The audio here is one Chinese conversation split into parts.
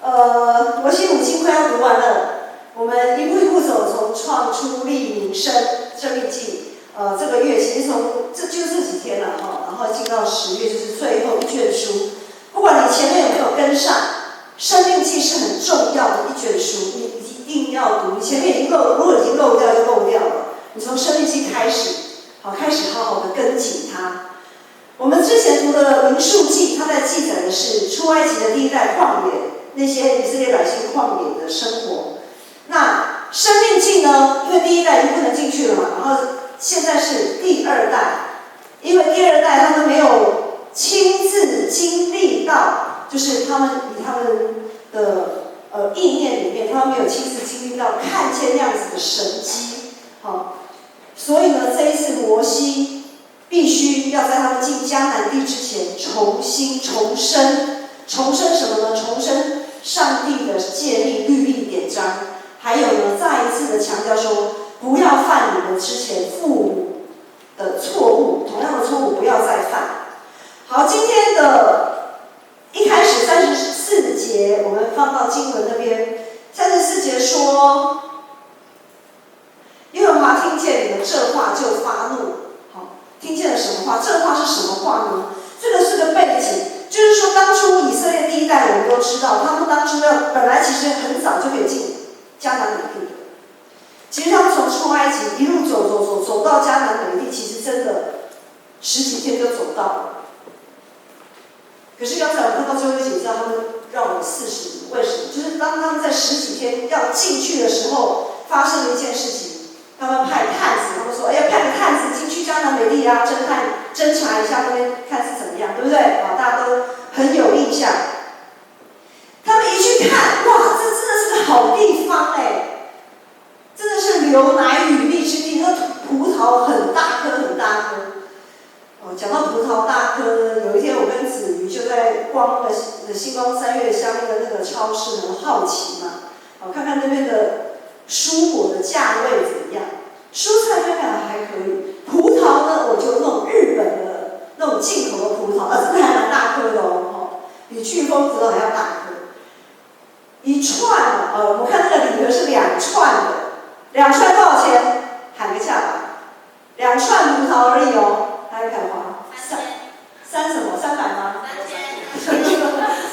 摩西五经快要读完了，我们一步一步走，从创出立民生命记，这个月其实这几天了哈，然后进到10月就是最后一卷书。不管你前面有没有跟上，生命记是很重要的一卷书，你一定要读。你前面如果已经漏掉就漏掉了，你从生命记开始，开始好好的跟紧它。我们之前读的民数记，它在记载的是出埃及的第一代旷野，那些以色列百姓旷野的生活。那生命记呢？因为第一代已经不能进去了嘛，然后现在是第二代，因为第二代他们没有亲自经历到，就是他们以他们的意念里面，他们没有亲自经历到看见那样子的神迹，所以呢，这一次摩西必须要在他们进迦南地之前重生什么呢？重生上帝的诫命、律例、典章，还有呢，再一次的强调说，不要犯你们之前父母的错误，同样的错误不要再犯。好，今天的一开始34节，我们放到经文那边。34节说，耶和华听见你们这话就发怒。好，听见了什么话？这话是什么话呢？这个是个背景。就是说，当初以色列第一代，我们都知道，他们当初本来其实很早就可以进迦南美地的。其实他们从出埃及一路走到迦南美地，其实真的10几天就走到了。可是刚才我们看到最后一节，知道他们绕了40年，为什么？就是当他们在10几天要进去的时候，发生了一件事情。他们派探子，他们说：“哎呀，派个探子进去迦南美地啊，侦查一下那边看是怎么样，对不对？”大家都很有印象。他们一去看，哇，这真的是个好地方哎，真的是流奶与蜜之地。那葡萄很大颗，很大颗。讲到葡萄大颗呢，有一天我跟子瑜就在逛那个星光三月下面的那个超市，很好奇嘛，看看那边的蔬果的价位怎么样？蔬菜看看还可以，葡萄呢，我就弄日本的那种进口的葡萄，真的还蛮大颗的哦，比巨峰葡萄还要大颗。一串我们看那个礼盒是2串的，2串多少钱？喊个价吧，2串葡萄而已哦，大家看花3什么300吗？3000。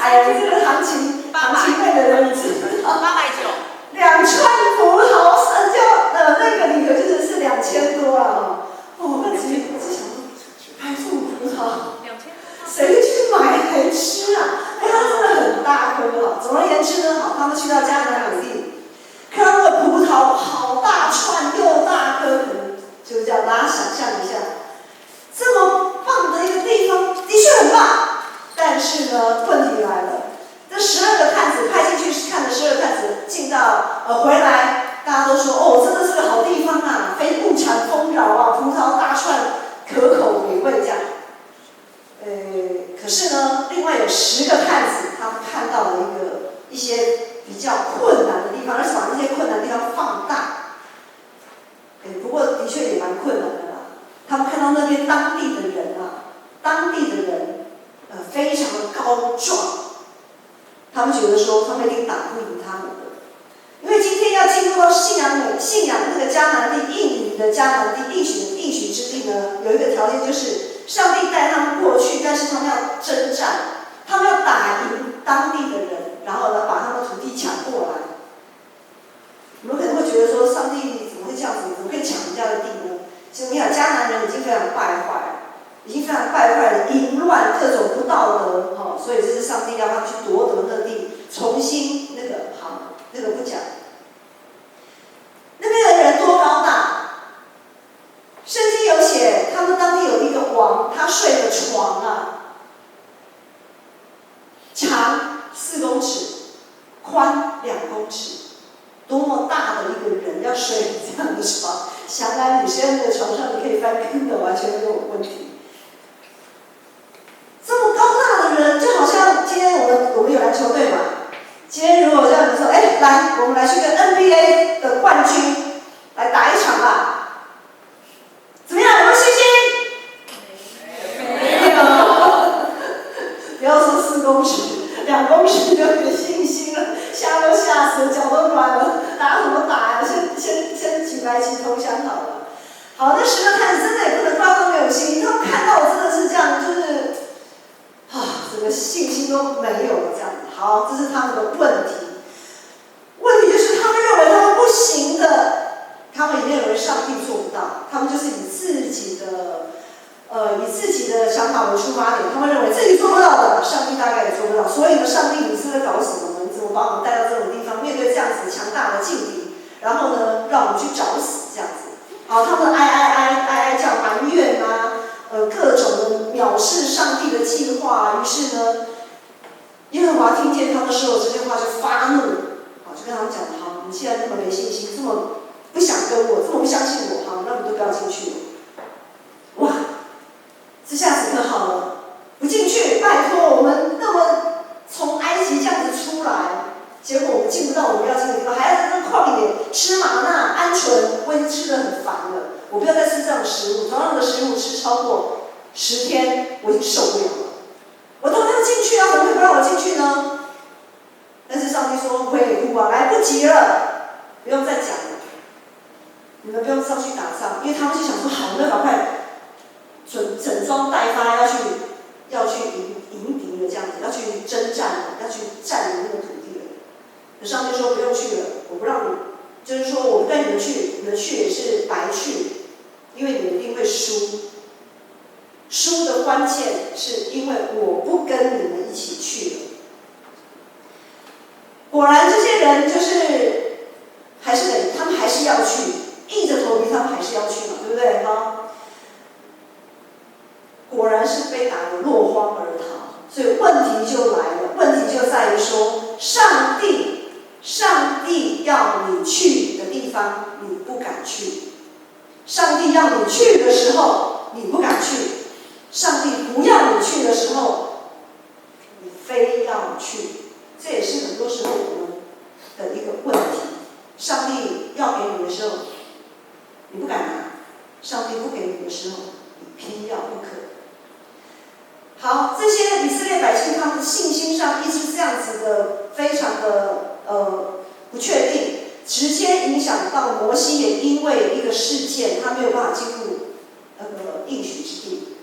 哎呀，你这个行情内的人你知道？890。2串葡萄那个礼盒就是2000多啊！那直接我就想说，还送葡萄，谁去买来吃啊？它真的很大颗啊！总而言之呢，他们去到迦南美地，看到那个葡萄好大串又大颗，可能就是这样，大家想象一下，这么棒的一个地方，的确很棒。但是呢，问题来了，这12个探子派进去看的12个探子进到回来，大家都说哦，真的是个好地方啊，物产丰饶啊，葡萄大串，可口美味这样。可是呢，另外有10个探子，他们看到了一些比较困难的地方，而且把那些困难的地方放大。不过的确也蛮困难的啦。他们看到那边当地的人非常的高壮，他们觉得说他们一定打不赢他们的。因为今天要进入到信仰那个迦南地，应许的迦南地，应许之地呢，有一个条件就是上帝带他们过去，但是他们要征战，他们要打赢当地的人，然后呢把他们的土地抢过来。你们可能会觉得说，上帝怎么会这样子？怎么可以抢人家的地呢？其实你看，迦南人已经非常败坏了，淫乱各种不道德，所以这是上帝要他们去夺得那地，重新那个不讲。那边的人多高大？圣经有写，他们当地有一个王，他睡的床长4公尺，宽2公尺，多么大的一个人要睡这样的床？想来你睡在那个床上，你可以翻跟斗，完全没有问题。这么高大的人，就好像今天我们有篮球队嘛。今天如果让你说，来，我们来去跟 NBA 的冠军来打一场吧，怎么样？有没有信心？没有。不要说4公尺，2公尺就有信心了。信心都没有了这样子。好，这是他们的问题。问题就是他们认为他们不行的，他们也认为上帝做不到，他们就是以自己的想法为出发点，他们认为自己做不到的，上帝大概也做不到。所以呢，上帝你是在搞什么呢？你怎么把我们带到这种地方，面对这样子强大的劲敌，然后呢，让我们去找死这样子。好，他们哀叫埋怨啊，各种的藐视上帝的计划。于是呢，耶和华听见他们说了这些话，就发怒，好，就跟他们讲：好，你既然这么没信心，这么不想跟我，这么不相信我，好，那我们都不要进去了。哇，这下子可好了，不进去，拜托，我们那么从埃及这样子出来，结果我们进不到我们要进的地方，还要在那旷野吃玛纳、鹌鹑，我已经吃得很烦了，我不要再吃这样的食物，同样的食物吃超过10天，我已经受不了了。我都要进去啊，怎么会不让我进去呢？但是上帝说：喂，我来不及了，不用再讲了，你们不用上去打仗，因为他们就想说：好，我们赶快整装待发，要去迎敌了，这样子，要去征战了，要去占领那个土地了。可上帝说：不用去了，我不让你，就是说我不跟你们去，你们去也是白去，因为你们一定会输。输的关键是因为我不跟你们一起去了。果然，这些人就是他们还是要去，硬着头皮他们还是要去嘛，对不对？哈，果然是被打得落荒而逃。所以问题就来了，问题就在于说，上帝要你去的地方，你不敢去；上帝要你去的时候，你不敢去；上帝不要你去的时候，你非要去。这也是很多时候我们的一个问题。上帝要给你的时候，你不敢拿；上帝不给你的时候，你偏要不可。好，这些以色列百姓他们的信心上一直这样子的，非常的不确定，直接影响到摩西，也因为一个事件，他没有办法进入应许之地。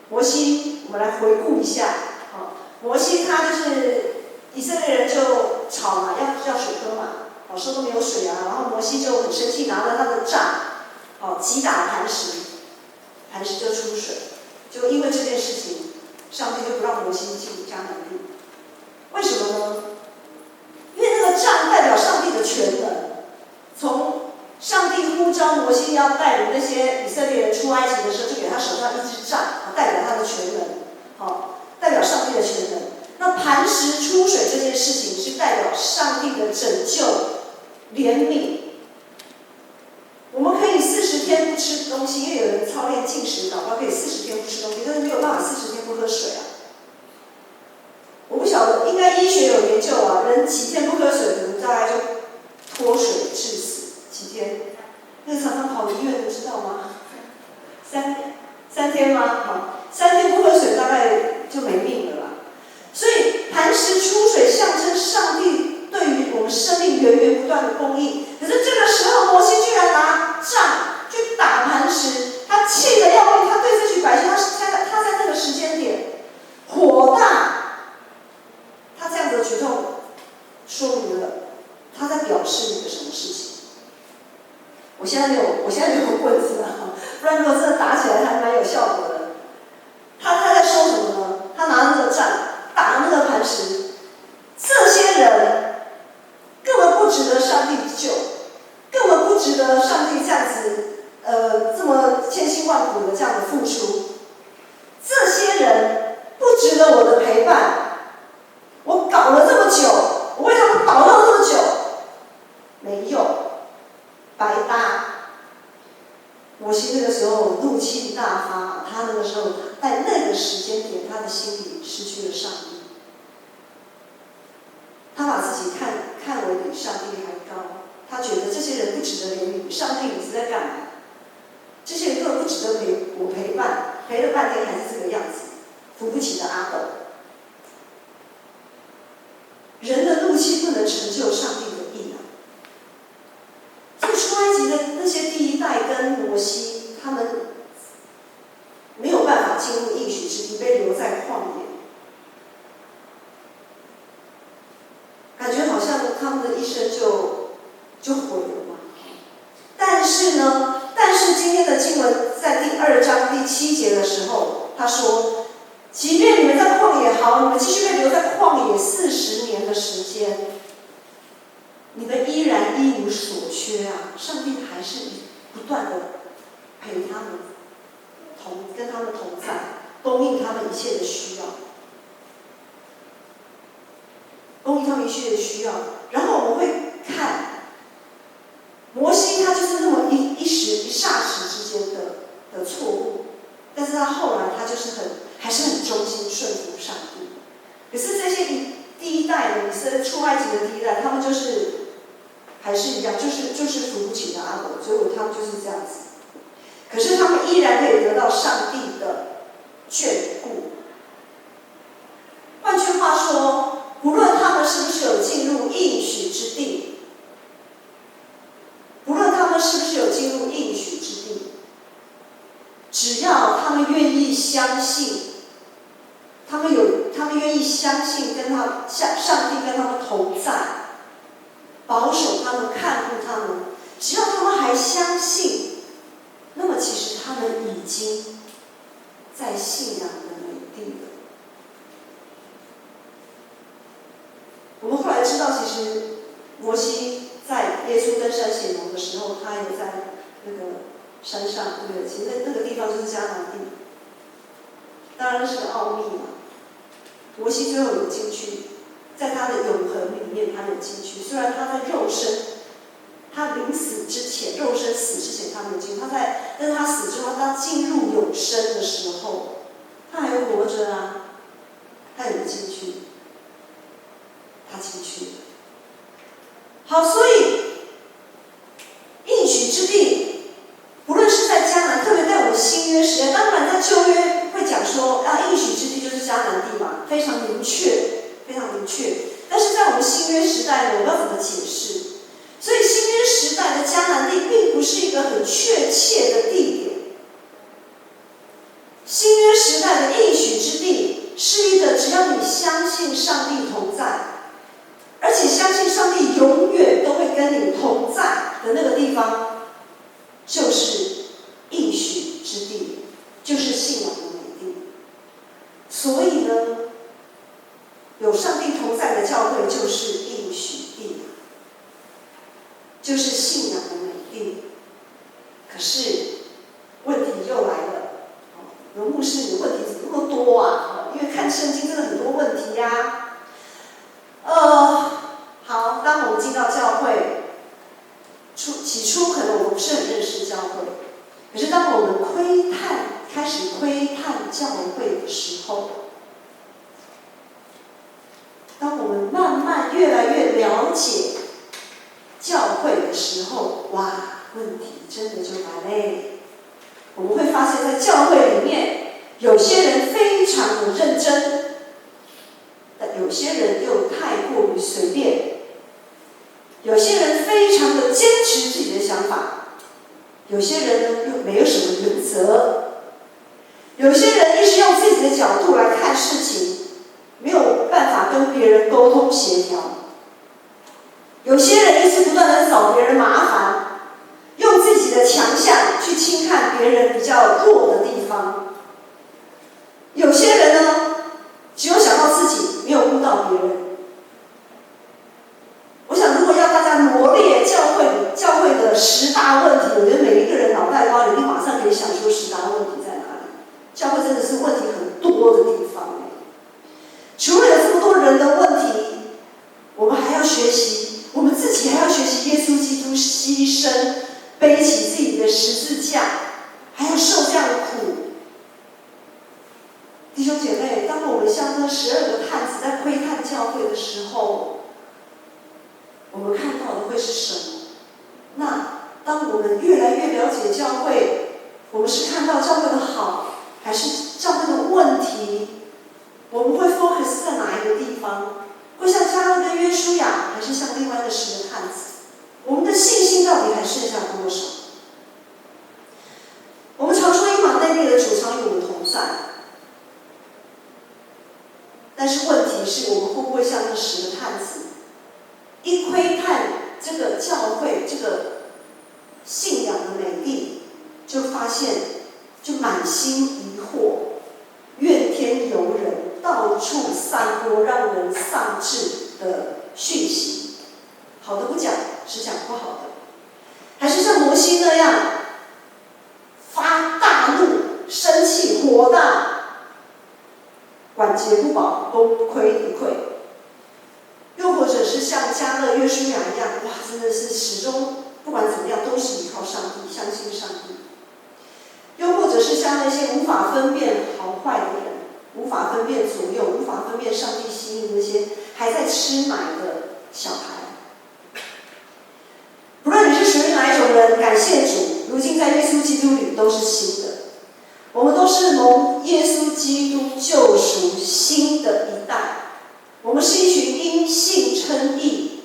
摩西，我们来回顾一下，摩西他就是以色列人就吵嘛，要水喝嘛，说都没有水啊，然后摩西就很生气，拿了他的杖，击打磐石，磐石就出水。就因为这件事情，上帝就不让摩西进迦南地。为什么呢？因为那个杖代表上帝的全能。从上帝呼召摩西要带领那些以色列人出埃及的时候，就给他手上一支杖，代表他的全能，代表上帝的全能。那磐石出水这件事情是代表上帝的拯救、怜悯。我们可以40天不吃东西，因为有人操练禁食祷告，可以40天不吃东西，但是没有办法40天不喝水啊。我不晓得，应该医学有研究啊，人几天不喝水，可能大概就脱水致死。几天？那个常常跑医院的知道吗？3天吗？好，3天不喝水，大概就没命了啦。所以磐石出水象征上帝对于我们生命源源不断的供应。可是这个时候，摩西居然拿杖去打磐石，他气得要命，他对这群百姓，他在那个时间点火大，他这样的举动说明了他在表示一个什么事情。我现在没有棍子了，不然如果真的打起来，还蛮有效果的。他在说什么呢？他拿那个杖打那个磐石，这些人根本不值得上帝救，根本不值得上帝这样子这么千辛万苦的这样的付出。这些人不值得我的陪伴，我搞了这么久，我为他们祷告这么久，没用，白搭。摩西那个时候怒气大发，他那个时候在那个时间点，他的心里失去了上帝，他把自己看为比上帝还高，他觉得这些人不值得怜悯，上帝你是在干嘛？这些人根本不值得我陪伴，陪了半天还是这个样子，扶不起的阿斗。人的怒气不能成就上帝的意啊！所以出埃及的那些第一代跟摩西，他们没有办法进入应许之地，被留在旷野。生就毁了嘛。但是呢，今天的经文在第2章第7节的时候，他说，即便你们在旷野好，你们继续被留在旷野40年的时间，你们依然一无所缺啊！上帝还是不断的陪他们跟他们同在，供应他们一切的需要，供应他们一切的需要。然后我们会看摩西，他就是那么一霎时之间的错误，但是他后来他就是还是很忠心顺服上帝。可是这些第一代的以色列出埃及的第一代，他们就是还是一样，就是扶不起的阿斗，所以他们就是这样子。可是他们依然可以得到上帝的眷顾。换句话说，不论他们是不是有进入应许之地，只要他们愿意相信，他们愿意相信上帝跟他们同在，保守他们，看顾他们，只要他们还相信，那么其实他们已经在信仰的美地了。我们后来知道，其实摩西在耶稣登山显荣的时候，他也在那个山上，对不对？其实那个地方就是迦南地，当然那是个奥秘嘛。摩西最后有进去，在他的永恒里面，他有进去。虽然他在肉身，他临死之前，肉身死之前他没有进去，但是他死之后，他进入永生的时候，他还活着啊，他有进去，他进去了。好，所以应许之地，不论是在迦南，特别在我们新约时代，当然在旧约会讲说应许之地就是迦南地嘛，非常明确，非常明确。但是在我们新约时代呢，我要怎么解释？所以新约时代的迦南地并不是一个很确切的地点。新约时代的应许之地是一个只要你相信上帝同在，而且相信上帝永远都会跟你同在的那个地方，就是应许之地，就是信仰的美地。所以呢，有上帝同在的教会就是应许地，就是信仰的美地。可是问题又来了，有牧师，你的问题怎么那么多啊？因为看圣经真的很多问题呀。好，当我们进到教会，起初可能我们不是很认识教会，可是当我们开始窥探教会的时候，当我们慢慢越来越了解教会的时候，哇，问题真的就来嘞。我们会发现在教会里面，有些人非常的认真，但有些人又太过于随便，有些人非常的坚持自己的想法，有些人呢又没有什么原则，有些人一直用自己的角度来看事情，没有办法跟别人沟通协调，有些人一直不断的找别人麻烦，用自己的强项去轻看别人比较弱的地方，有些人呢只有想到自己，没有顾到别人。我想如果要大家罗列教会的10大问题，我觉得每一个人脑袋瓜里面马上可以想出10大问题在哪里。教会真的是问题很多的地方。除了有这么多人的问题，我们还要学习，我们自己还要学习耶稣基督牺牲，背起自己的十字架，还要受这样的苦。弟兄姐妹，当我们像那12个探子在窥探教会的时候，我们看到的会是什么？那当我们越来越了解教会，我们是看到教会的好，还是教会的问题？我们会 focus 在哪一个地方？会像加勒跟约书亚，还是像另外的10个探子？我们的信心到底还剩下多少？我们常说以马内利的主常与我们同在，但是问题是我们会不会像那10个探子，一窥探这个教会这个信仰的美丽，就发现就满心疑惑，怨天尤人，到处散播让人丧志的讯息。好的不讲，只讲不好的。还是像摩西那样发大怒、生气、火大，晚节不保，功亏一篑。又或者是像迦勒、约书亚一样，哇，真的是始终不管怎么样都是依靠上帝，相信上帝。又或者是像那些无法分辨好坏的人，无法分辨左右，无法分辨上帝心意那些还在吃奶的小孩。不论你是属于哪一种人，感谢主，如今在耶稣基督里都是新的。我们都是蒙耶稣基督救赎新的一代。我们是一群因信称义，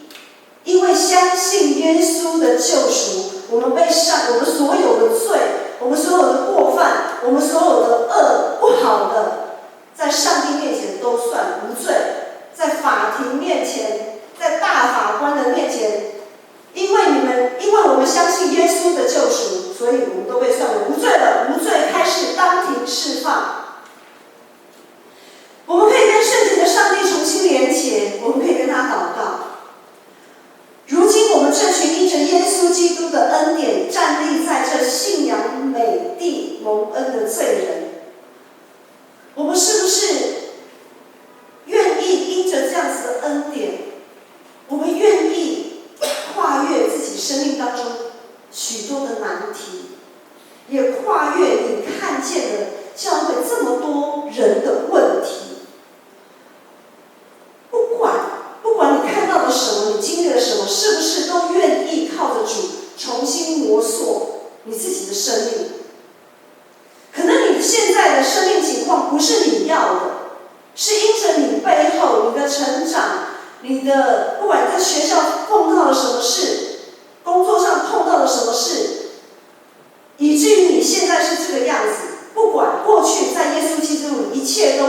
因为相信耶稣的救赎，我们所有的罪，我们所有的过犯，我们所有的恶不好的，在上帝面前都算无罪，在法庭面前，在大法官的面前，因为我们相信耶稣的救赎，所以我们都被算为无罪了，无罪开始当庭释放。我们可以跟圣洁的上帝重新连结，我们可以跟他祷告。如今我们这群因着耶稣基督的恩典站立在这信仰美地蒙恩的罪人，我们是不是愿意因着这样子的恩典，我们愿意跨越自己生命当中许多的难题，也跨越你看见了教会这么多人的问题。不管你看到了什么，你经历了什么，是不是都愿意靠着主重新磨塑你自己的生命？可能你现在的生命情况不是你要的，是因着你背后你的成长，你的不管你在学校碰到了什么事，工作上碰到了什么事，以至于你现在是这个样子。不管过去在耶稣基督里一切都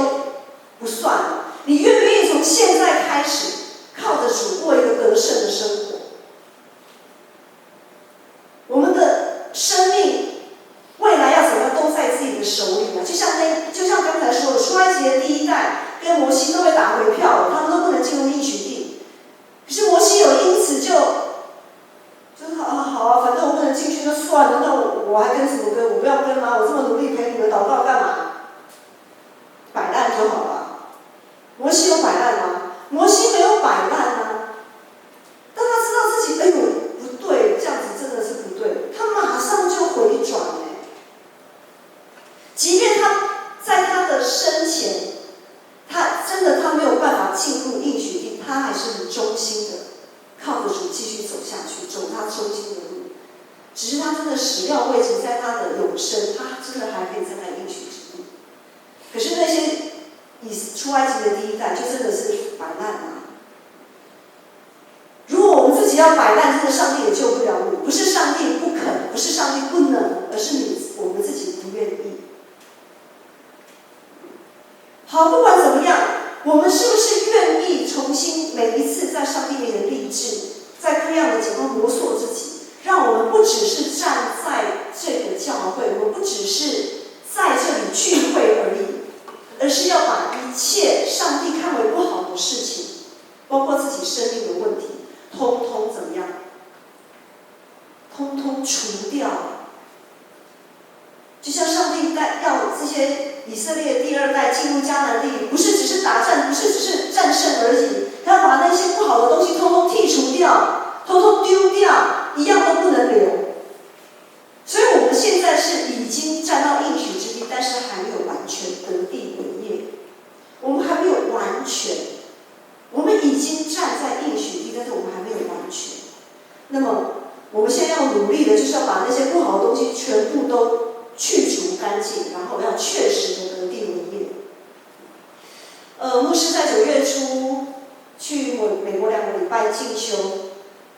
不算了，你愿不愿意从现在开始靠着主过一个得胜的生活？我们的生命未来要怎么样都在自己的手里啊！就像刚才说的，出埃及的第一代跟摩西都被打回票了，他们都不能进入应许地。可是摩西有因此就是好啊，反正我不能进去就算了，那我还跟什么跟？我不要跟吗？我这么努力陪你们祷告干嘛？摆烂就好了。摩西有摆烂吗？摩西没有摆烂啊。当他知道自己不对，这样子真的是不对，他马上就回转即便他在他的生前，他没有办法进入应许地，他还是很忠心的靠着主继续走下去，走他忠心的路。只是他真的始料未及，在他的永生，他真的还可以站在应许之地。可是那些出埃及的第一代，就真的是摆烂啊！如果我们自己要摆烂，真的上帝也救不了你。不是上帝不肯，不是上帝不能，而是我们自己不愿意。好，不管怎么样，我们是不是愿意重新每一次在上帝面前立志，在各样的情况磨塑自己，让我们不只是站在这个教会，我们不只是在这里聚会而已，而是要把一切上帝看为不好的事情，包括自己生命的问题，通通怎么样？通通除掉。就像上帝要这些以色列第二代进入迦南地，不是只是打战，不是只是战胜而已，他要把那些不好的东西通通剔除掉，通通丢掉，一样都不能留。所以我们现在是已经站到应许之地，但是还没有完全得地为业。我们还没有完全，我们已经站在应许地，但是我们还没有完全。那么我们现在要努力的，就是要把那些不好的东西全部都去除干净，然后要确实的得地为业。牧师在9月初去美国2个礼拜进修，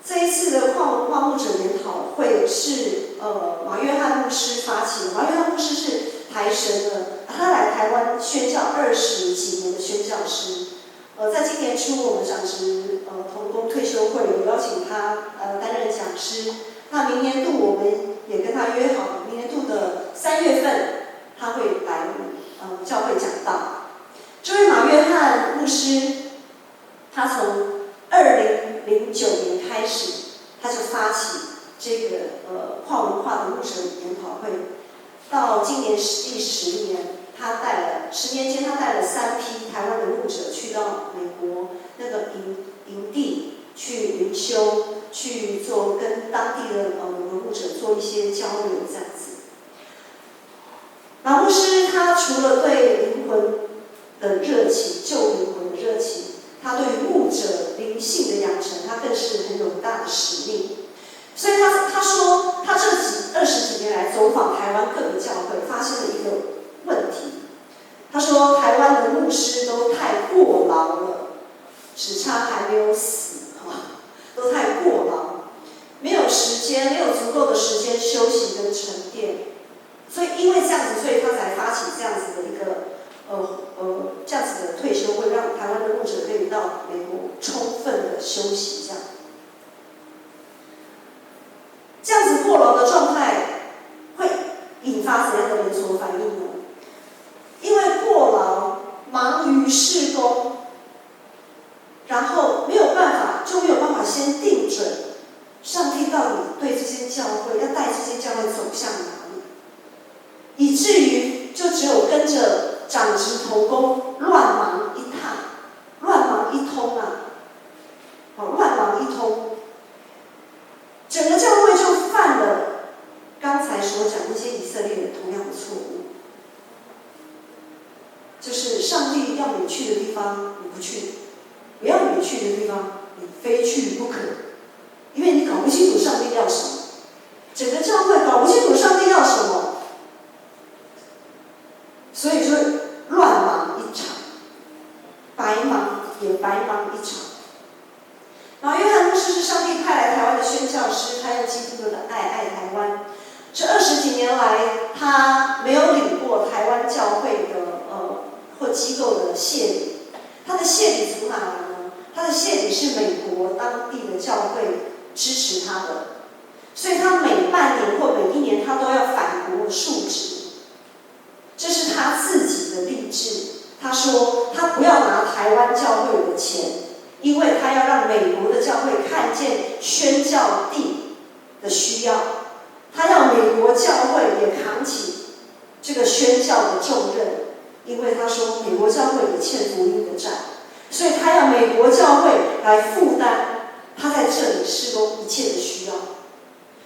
这一次的跨文化牧者研讨会是马约翰牧师发起的。马约翰牧师是台神的，他来台湾宣教20几年的宣教师，在今年初我们长职同工退休会有邀请他担任讲师。那明年度我们也跟他约好，明年度的3月份他会来教会讲道。这位马约翰牧师，他从2009年开始，他就发起这个跨文化的牧者研讨会，到今年第10年，10年间他带了3批台湾的牧者去到美国那个营地去灵修，去做跟当地的美国牧者做一些交流这样子。马牧师他除了对灵魂的热情，救灵魂的热情，他对于牧者灵性的养成，他更是很有大的使命。所以他说，他这20几年来走访台湾各个教会，发现了一个问题。他说，台湾的牧师都太过劳了，只差还没有死，都太过劳，没有时间，没有足够的时间休息跟沉淀。所以因为这样子，所以他才发起这样子的一个这样子的退休会，让台湾的牧者可以到美国充分的休息，这样子过劳的状态会引发怎样的连锁反应呢？因为过劳、忙于事工，然后没有办法先定准上帝到底对这间教会要带这间教会走向哪里，以至于就只有跟着长职同工乱忙一通乱忙一通，整个教会就犯了刚才所讲那些以色列人同样的错误，就是上帝要你去的地方你不去，不要你去的地方你非去不可，因为你搞不清楚上帝要什么，整个教会搞不清楚上帝要什么，所以就乱忙一场，白忙也白忙一场。马约翰牧师是上帝派来台湾的宣教师，他用基督的爱台湾。这20几年来，他没有领过台湾教会的或机构的谢礼。他的谢礼从哪来呢？他的谢礼是美国当地的教会支持他的，所以他每半年或每1年他都要返国述职。这是他自己的立志。他说他不要拿台湾教会的钱，因为他要让美国的教会看见宣教地的需要，他要美国教会也扛起这个宣教的重任，因为他说美国教会也欠福音的债，所以他要美国教会来负担他在这里事工一切的需要。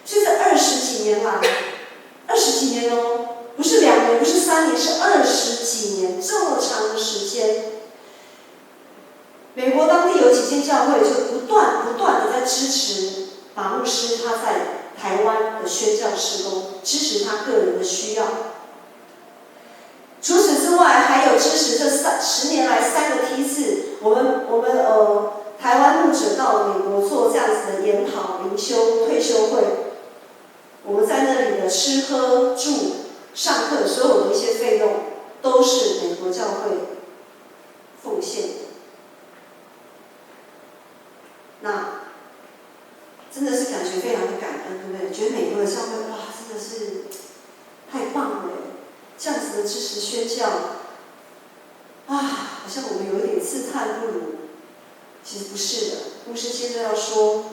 所以这20几年来，20几年哦，不是2年，不是3年，是20几年，这么长的时间。美国当地有几间教会就不断的在支持马牧师他在台湾的宣教事工，支持他个人的需要。除此之外，还有支持这10年来3个梯次，我们台湾牧者到美国做这样子的研讨、灵修、退休会，我们在那里的吃喝住、上课所有的一些费用，都是美国教会奉献的。那真的是感觉非常的感恩，对不对？觉得美国的教会哇，真的是太棒了，这样子的支持宣教，好像我们有一点自叹不如。其实不是的，牧师现在要说，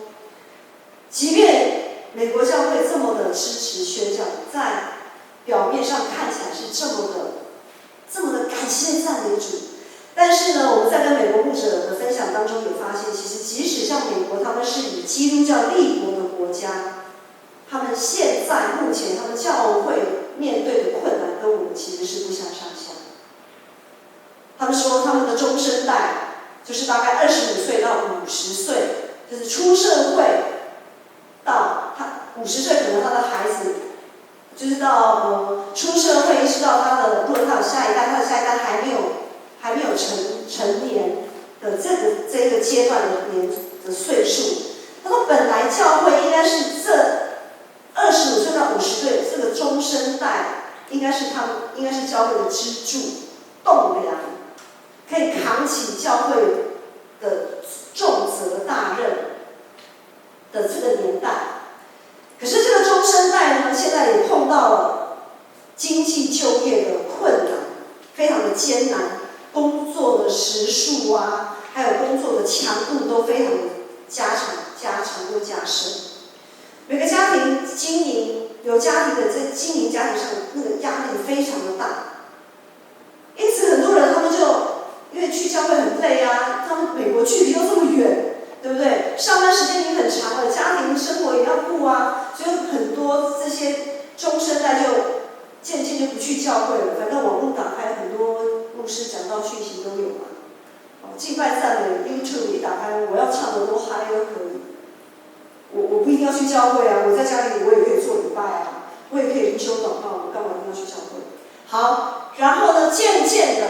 即便美国教会这么的支持宣教，在表面上看起来是这么的感谢赞美主。但是呢，我们在跟美国牧者的分享当中也发现，其实即使像美国，他们是以基督教立国的国家，他们现在目前他们教会面对的困难跟我们其实是不相上下。他们说他们的中生代就是大概25岁到50岁，就是出社会到他50岁，可能他的孩子就是到出社会，一直到他的，如果他有下一代，他的下一代还没有成年的这个阶段的岁数。他说本来教会应该是这25岁到50岁这个中生代，应该是教会的支柱、栋梁，可以扛起教会时数啊，还有工作的强度都非常的加强又加深。每个家庭经营有家庭的在经营家庭上那个压力非常的大，因此很多人他们就因为去教会很累啊，他们美国距离又这么远，对不对？上班时间已经很长了，家庭生活也要顾啊，所以很多这些中生代就渐渐就不去教会了。反正网络打开，很多牧师讲道讯息都有嘛。敬拜赞美 YouTube 一打开，我要唱的多嗨都可以。我不一定要去教会啊，我在家里我也可以做礼拜啊，我也可以灵修祷告，我干嘛一定要去教会？好，然后呢，渐渐的，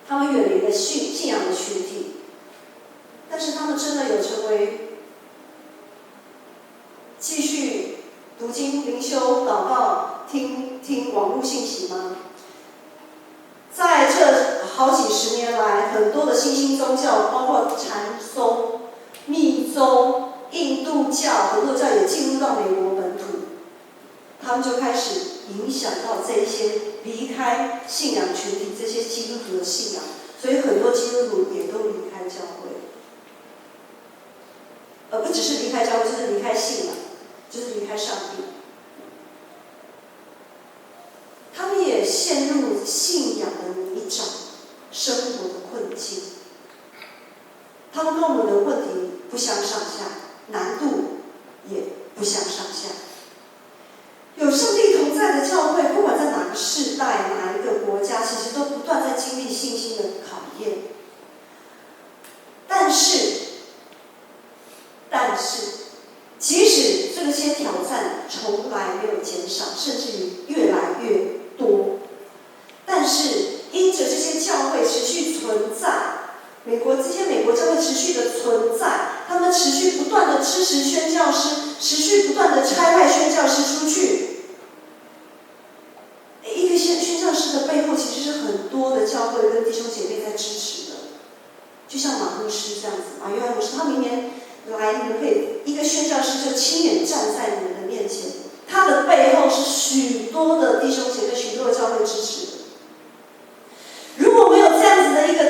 他们远离了信仰的群体，但是他们真的有成为继续读经、灵修、祷告、听网络信息吗？在这好几十年来，很多的新兴宗教，包括禅宗、密宗、印度教，很多教也进入到美国本土，他们就开始影响到这一些离开信仰群体，这些基督徒的信仰，所以很多基督徒也都离开教会，而不只是离开教会，就是离开信仰，就是离开上帝。他们也陷入信仰的泥沼，生活的困境。他们跟我们的问题不相上下，难度也不相上下。有上帝同在的教会，不管在哪个世代、哪一个国家，其实都不断在经历信心的考验。但是，即使这些挑战从来没有减少，甚至于越来越多，但是因着这些教会持续存在，美国教会持续的存在，他们持续不断的支持宣教师，持续不断的差派宣教师出去。一个宣教师的背后，其实是很多的教会跟弟兄姐妹在支持的，就像马牧师这样子，马约翰牧师，他明年来，你们可以一个宣教师就亲眼站在你们的面前，他的背后是许多的弟兄姐妹、许多的教会支持的。如果没有这样子的一个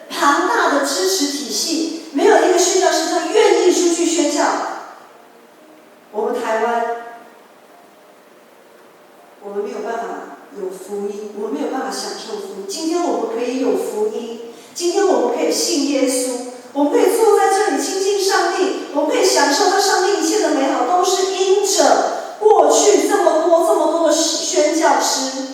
庞大的支持体系，没有一个宣教师他愿意出去宣教，我们台湾，我们没有办法有福音，我们没有办法享受福音。今天我们可以有福音，今天我们可以信耶稣，我们可以坐在这里亲近上帝，我们可以享受到上帝一切的美好，都是因着过去这么多的宣教师，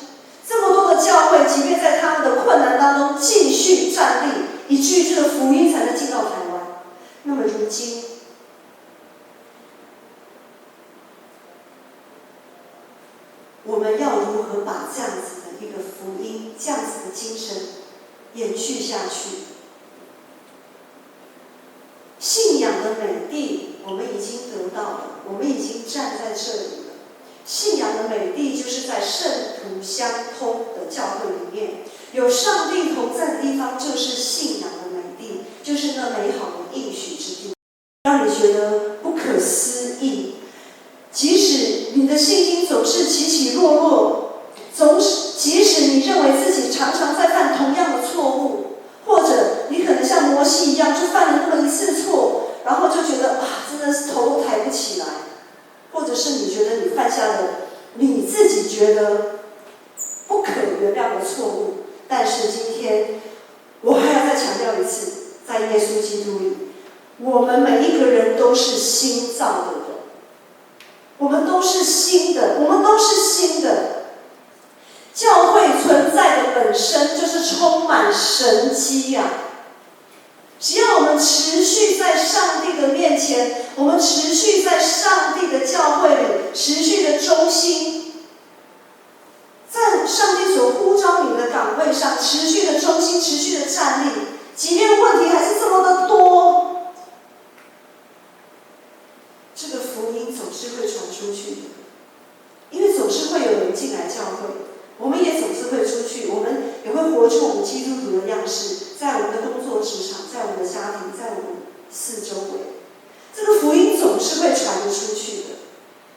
这么多的教会，即便在他们的困难当中继续站立，以至于这个福音才能进到台湾。那么如今，我们要如何把这样子的一个福音、这样子的精神延续下去？信仰的美地，我们已经得到了，我们已经站在这里了。信仰的美地，就是在圣徒相通的教会里面，有上帝同在的地方，就是信仰的美地，就是那美好的应许之地，让你觉得不可思议。即使你的信心总是起起落落，即使你认为自己常常在犯同样的错误，或者你可能像摩西一样，就犯了那么一次错，然后就觉得真的是头都抬不起来，或者是你觉得你犯下了你自己觉得不可原谅的错误，但是今天我还要再强调一次，在耶稣基督里，我们每一个人都是新造的人，我们都是新的，我们都是新的。教会存在的本身就是充满神迹呀！只要我们持续在上帝的面前，我们持续在上帝的教会里，持续的忠心，在上帝所呼召你的岗位上，持续的忠心，持续的站立，即便问题还是这么的多，这个福音总是会传出去的，因为总是会有人进来教会。我们也总是会出去，我们也会活出我们基督徒的样式，在我们的工作职场，在我们的家庭，在我们四周围，这个福音总是会传得出去的，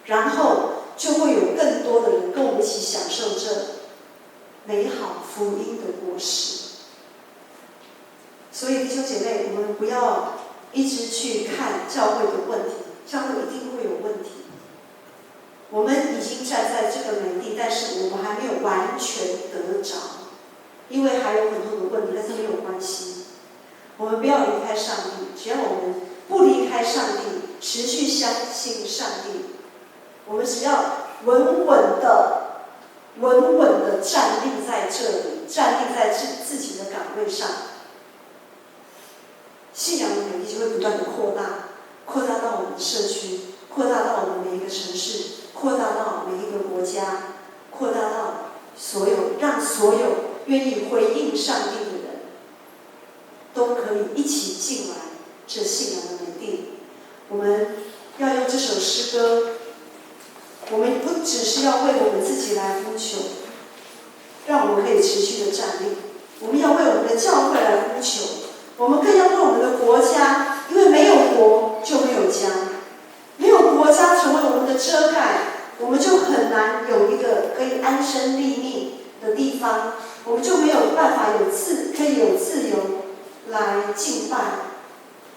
然后就会有更多的人跟我们一起享受这美好福音的果实。所以弟兄姐妹，我们不要一直去看教会的问题，教会一定会有问题。我们已经站在这个美地，但是我们还没有完全得着，因为还有很多的问题，但是没有关系。我们不要离开上帝，只要我们不离开上帝，持续相信上帝，我们只要稳稳的站立在这里，站立在自己的岗位上，信仰的美地就会不断的扩大，扩大到我们的社区，扩大到我们每一个城市，扩大到每一个国家，扩大到让所有愿意回应上帝的人，都可以一起进来这信仰的美地。我们要用这首诗歌，我们不只是要为我们自己来呼求，让我们可以持续的站立，我们要为我们的教会来呼求，我们更要为我们的国家，因为没有国就没有家，没有国家成为我们的遮盖，我们就很难有一个可以安身立命的地方，我们就没有办法可以有自由来敬拜。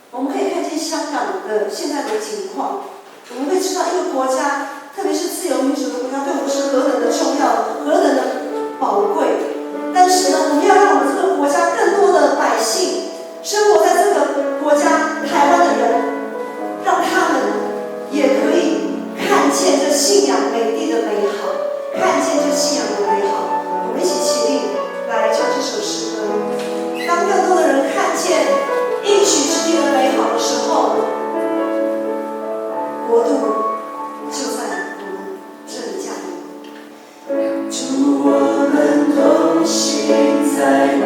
我们可以看见香港的现在的情况，我们会知道一个国家，特别是自由民主的国家，对我们是何等的重要，何等的宝贵。但是呢，我们要让我们这个国家更多的百姓生活在这个国家，台湾的人，让他们也可以看见这信仰美地的美好，看见这信仰的美好。我们一起起立来唱这首诗歌。当更多的人看见应许之地的美好的时候，国度就在我们这里降临。主，我们同行在你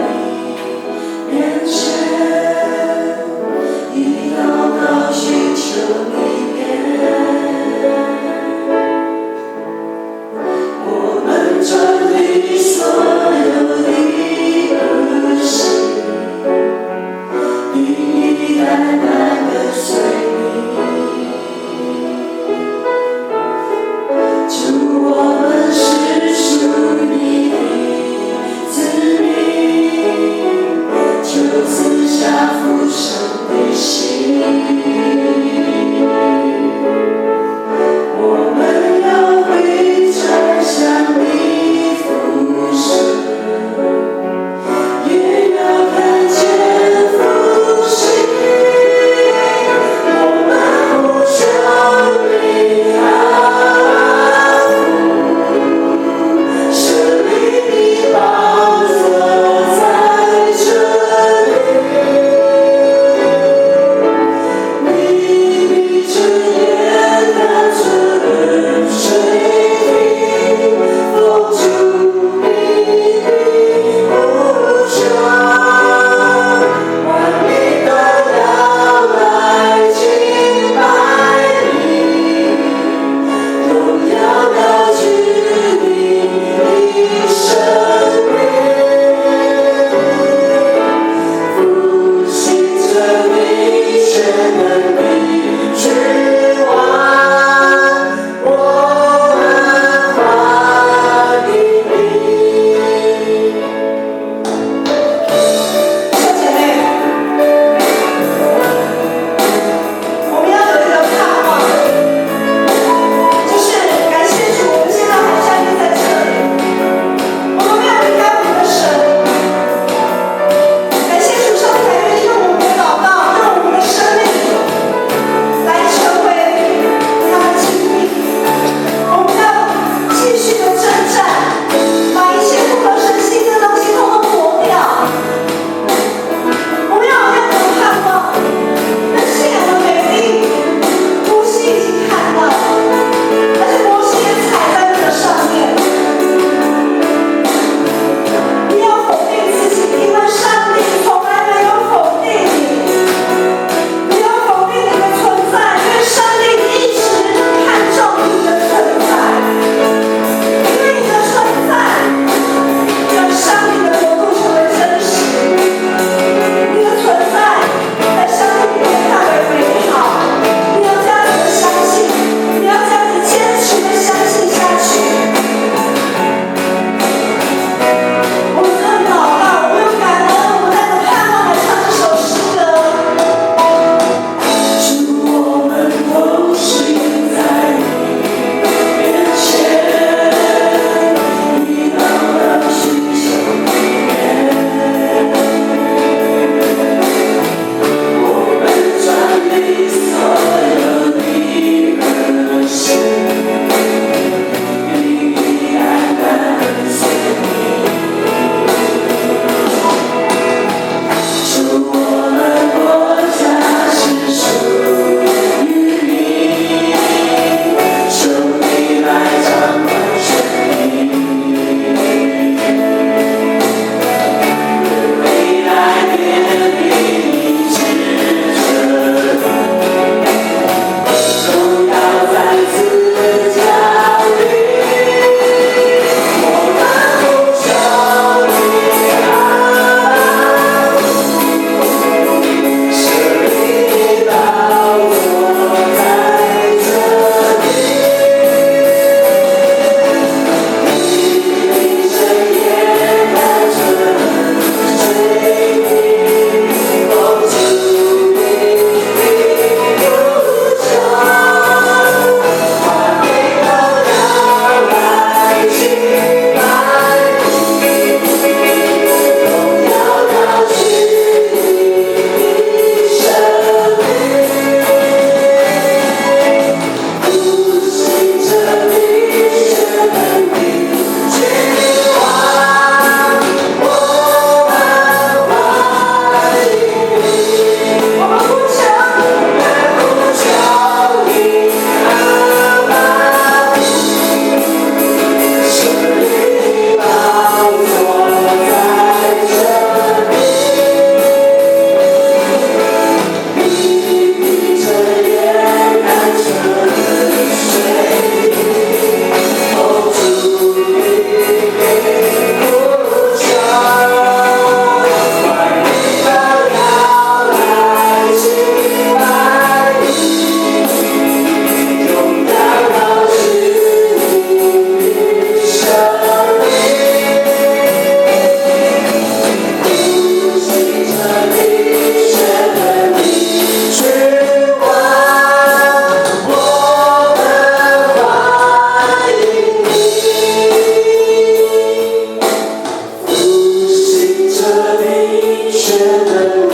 全能力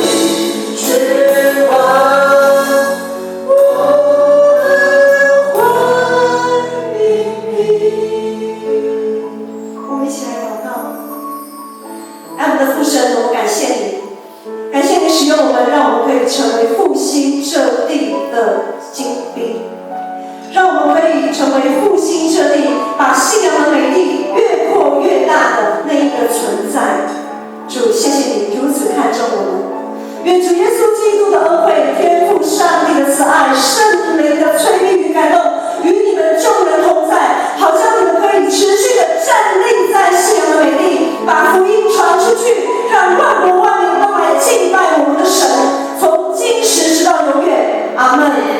去吧，我们欢迎你。我们一起来祷告。爱我们的父神，我们感谢你，感谢你使用我们，让我们可以成为复兴这地的精兵，让我们可以成为复兴这地，把信仰的美地越扩越大的那一个存在。主，谢谢你如此看重我们。愿主耶稣基督的恩惠、天父上帝的慈爱、圣灵的催逼与感动，与你们众人同在，好叫你们可以持续的站立在信仰的美地，把福音传出去，让万国万民都来敬拜我们的神，从今时直到永远。阿门。